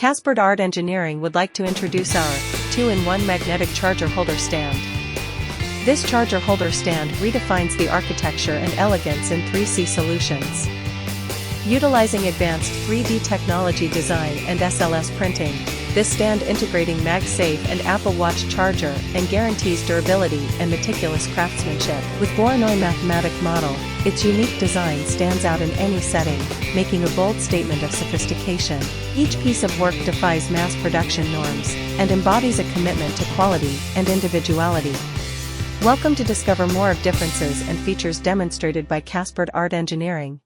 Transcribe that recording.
Caspard Art Engineering would like to introduce our 2-in-1 magnetic charger holder stand. This charger holder stand redefines the architecture and elegance in 3C solutions. Utilizing advanced 3D technology design and SLS printing, this stand integrating MagSafe and Apple Watch charger and guarantees durability and meticulous craftsmanship. With Voronoi Mathematic model, its unique design stands out in any setting, making a bold statement of sophistication. Each piece of work defies mass production norms and embodies a commitment to quality and individuality. Welcome to discover more of differences and features demonstrated by Caspard Art Engineering.